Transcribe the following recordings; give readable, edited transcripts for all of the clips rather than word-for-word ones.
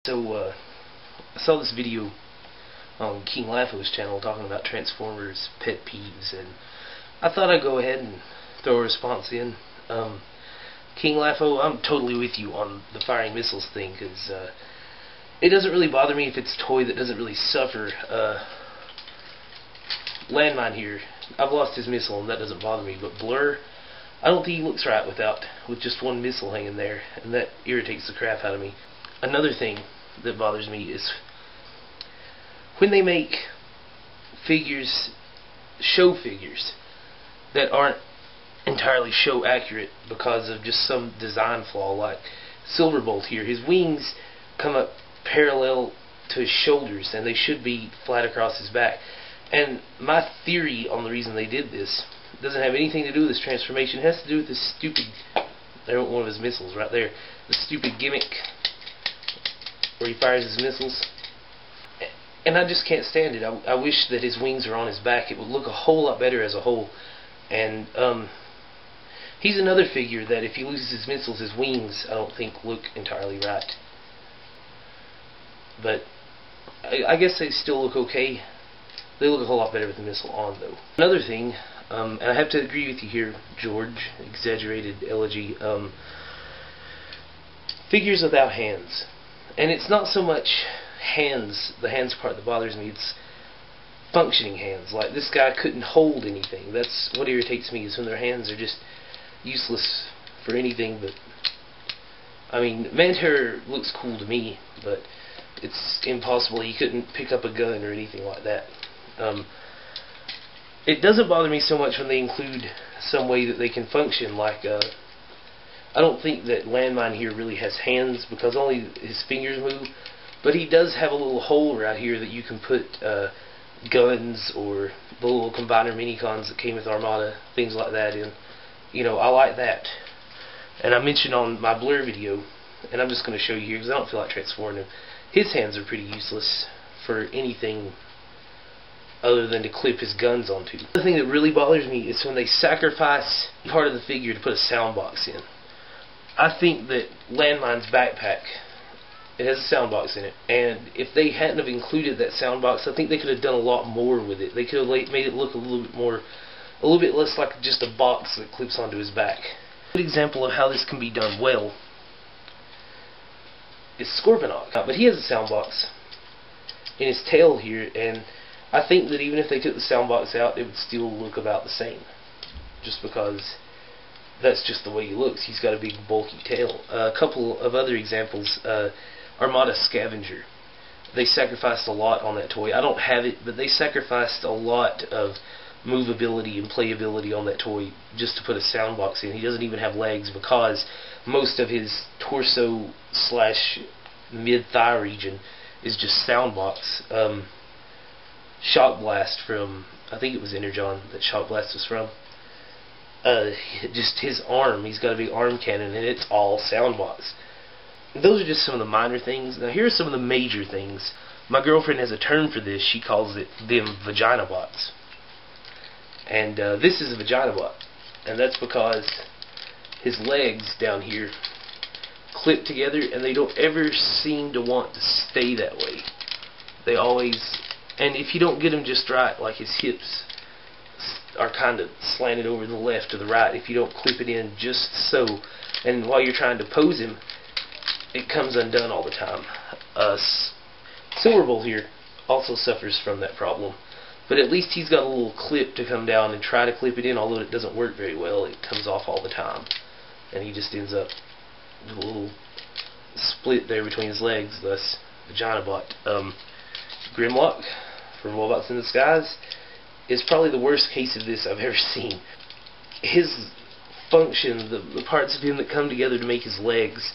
So, I saw this video on King Laffo's channel talking about Transformers pet peeves, and I thought I'd go ahead and throw a response in. King Laffo, I'm totally with you on the firing missiles thing, because it doesn't really bother me if it's a toy that doesn't really suffer. Landmine here, I've lost his missile and that doesn't bother me, but Blur, I don't think he looks right with just one missile hanging there, and that irritates the crap out of me. Another thing that bothers me is when they make figures, show figures, that aren't entirely show accurate because of just some design flaw. Like Silverbolt here, his wings come up parallel to his shoulders and they should be flat across his back. And my theory on the reason they did this doesn't have anything to do with this transformation. It has to do with this stupid, there's one of his missiles right there, the stupid gimmick where he fires his missiles. And I just can't stand it. I wish that his wings are on his back. It would look a whole lot better as a whole. And he's another figure that if he loses his missiles, his wings I don't think look entirely right. But I guess they still look okay. They look a whole lot better with the missile on, though. Another thing, and I have to agree with you here, George, exaggerated elegy, figures without hands. And it's not so much hands, the hands part that bothers me, it's functioning hands. Like, this guy couldn't hold anything. That's what irritates me, is when their hands are just useless for anything but... I mean, Man-Terror looks cool to me, but it's impossible. He couldn't pick up a gun or anything like that. It doesn't bother me so much when they include some way that they can function, like, I don't think that Landmine here really has hands because only his fingers move, but he does have a little hole right here that you can put guns or the little combiner minicons that came with Armada, things like that in. You know, I like that. And I mentioned on my Blur video, and I'm just going to show you here because I don't feel like transforming him, his hands are pretty useless for anything other than to clip his guns onto. The thing that really bothers me is when they sacrifice part of the figure to put a sound box in. I think that Landmine's backpack, it has a sound box in it, and if they hadn't have included that sound box, I think they could have done a lot more with it. They could have made it look a little bit less like just a box that clips onto his back. A good example of how this can be done well is Scorponok, but he has a sound box in his tail here, and I think that even if they took the sound box out, it would still look about the same, just because that's just the way he looks. He's got a big bulky tail. A couple of other examples, Armada Scavenger. They sacrificed a lot on that toy. I don't have it, but they sacrificed a lot of movability and playability on that toy just to put a sound box in. He doesn't even have legs because most of his torso slash mid-thigh region is just sound box. Shock Blast from, I think it was Energon that Shock Blast was from. Just his arm, he's got a big arm cannon and it's all sound box. Those are just some of the minor things. Now here are some of the major things. My girlfriend has a term for this. She calls it them vagina bots. And this is a vagina bot. And that's because his legs down here clip together and they don't ever seem to want to stay that way. They always, and if you don't get them just right, like his hips are kind of slanted over to the left or the right, if you don't clip it in just so, and while you're trying to pose him, it comes undone all the time. Silverbolt here also suffers from that problem, but at least he's got a little clip to come down and try to clip it in, although it doesn't work very well. It comes off all the time, and he just ends up with a little split there between his legs, thus Vagina Bot. Grimlock from Robots in the Skies is probably the worst case of this I've ever seen. His function, the parts of him that come together to make his legs,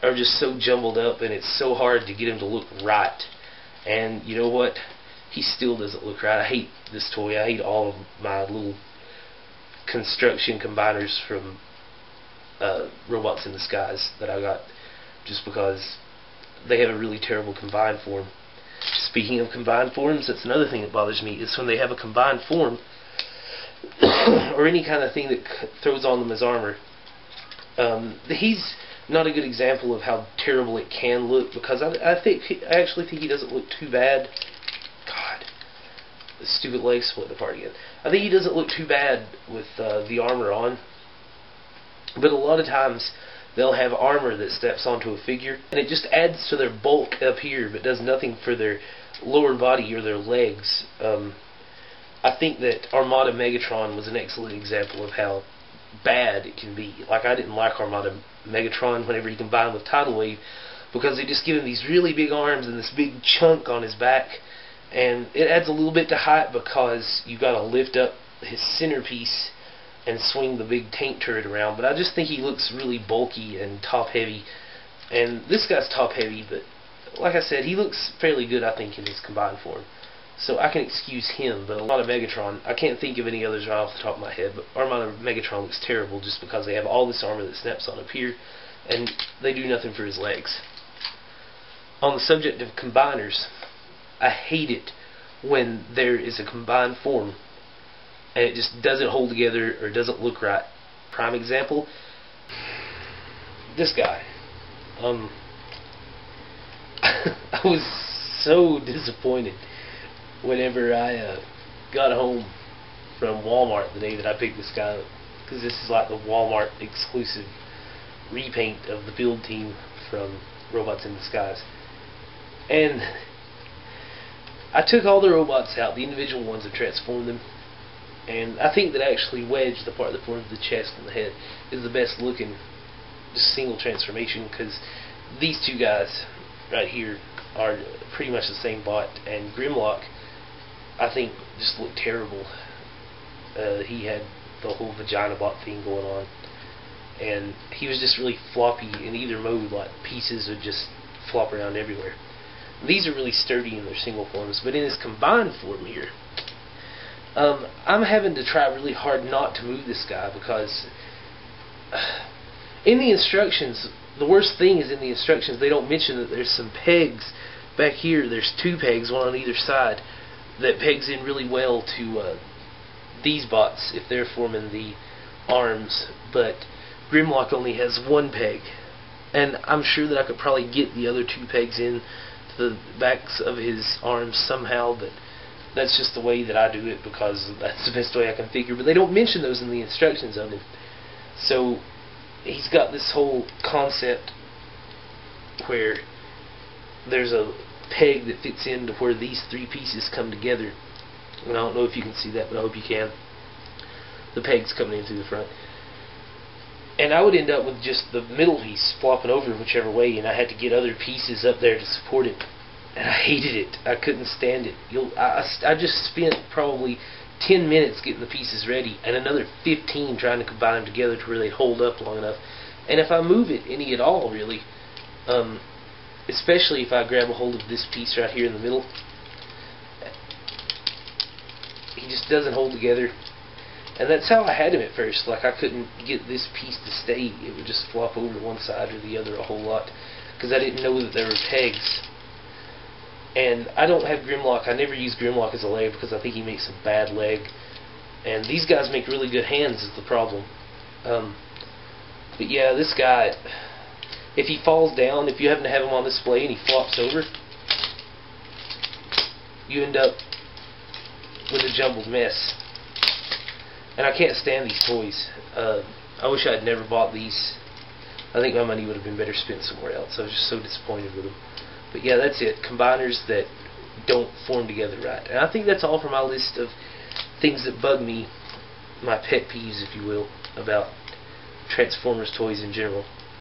are just so jumbled up, and it's so hard to get him to look right. And you know what? He still doesn't look right. I hate this toy. I hate all of my little construction combiners from Robots in the Skies that I got, just because they have a really terrible combined form. Speaking of combined forms, that's another thing that bothers me, is when they have a combined form or any kind of thing that throws on them as armor. He's not a good example of how terrible it can look, because I actually think he doesn't look too bad. God, the stupid leg split apart again. I think he doesn't look too bad with the armor on, but a lot of times they'll have armor that steps onto a figure, and it just adds to their bulk up here, but does nothing for their lower body or their legs. I think that Armada Megatron was an excellent example of how bad it can be. Like, I didn't like Armada Megatron whenever he combined with Tidal Wave, because they just give him these really big arms and this big chunk on his back, and it adds a little bit to height because you got to lift up his centerpiece and swing the big tank turret around. But I just think he looks really bulky and top heavy, and this guy's top heavy, but like I said, he looks fairly good, I think, in his combined form. So I can excuse him, but Armada Megatron, I can't think of any others right off the top of my head, but Armada Megatron looks terrible just because they have all this armor that snaps on up here, and they do nothing for his legs. On the subject of combiners, I hate it when there is a combined form and it just doesn't hold together or doesn't look right. Prime example, this guy. I was so disappointed whenever I got home from Walmart the day that I picked this guy up, because this is like the Walmart exclusive repaint of the build team from Robots in Disguise. And I took all the robots out, the individual ones, and transformed them. And I think that actually Wedge, the part that forms the chest and the head, is the best looking just single transformation, because these two guys right here are pretty much the same bot. And Grimlock, I think, just looked terrible. He had the whole vagina bot thing going on, and he was just really floppy in either mode. Like, pieces would just flop around everywhere. These are really sturdy in their single forms, but in his combined form here, I'm having to try really hard not to move this guy, because in the instructions, the worst thing is in the instructions they don't mention that there's some pegs back here. There's two pegs, one on either side, that pegs in really well to these bots if they're forming the arms, but Grimlock only has one peg, and I'm sure that I could probably get the other two pegs in to the backs of his arms somehow, but that's just the way that I do it, because that's the best way I can figure. But they don't mention those in the instructions on him. So he's got this whole concept where there's a peg that fits into where these three pieces come together. And I don't know if you can see that, but I hope you can. The peg's coming in through the front. And I would end up with just the middle piece flopping over whichever way, and I had to get other pieces up there to support it. And I hated it. I couldn't stand it. I just spent probably 10 minutes getting the pieces ready, and another 15 trying to combine them together to where they'd hold up long enough. And if I move it any at all, really, especially if I grab a hold of this piece right here in the middle, he just doesn't hold together. And that's how I had him at first. Like, I couldn't get this piece to stay. It would just flop over one side or the other a whole lot, because I didn't know that there were pegs. And I don't have Grimlock. I never use Grimlock as a leg because I think he makes a bad leg. And these guys make really good hands is the problem. But yeah, this guy, if he falls down, if you happen to have him on display and he flops over, you end up with a jumbled mess. And I can't stand these toys. I wish I had never bought these. I think my money would have been better spent somewhere else. I was just so disappointed with them. But yeah, that's it. Combiners that don't form together right. And I think that's all for my list of things that bug me, my pet peeves, if you will, about Transformers toys in general.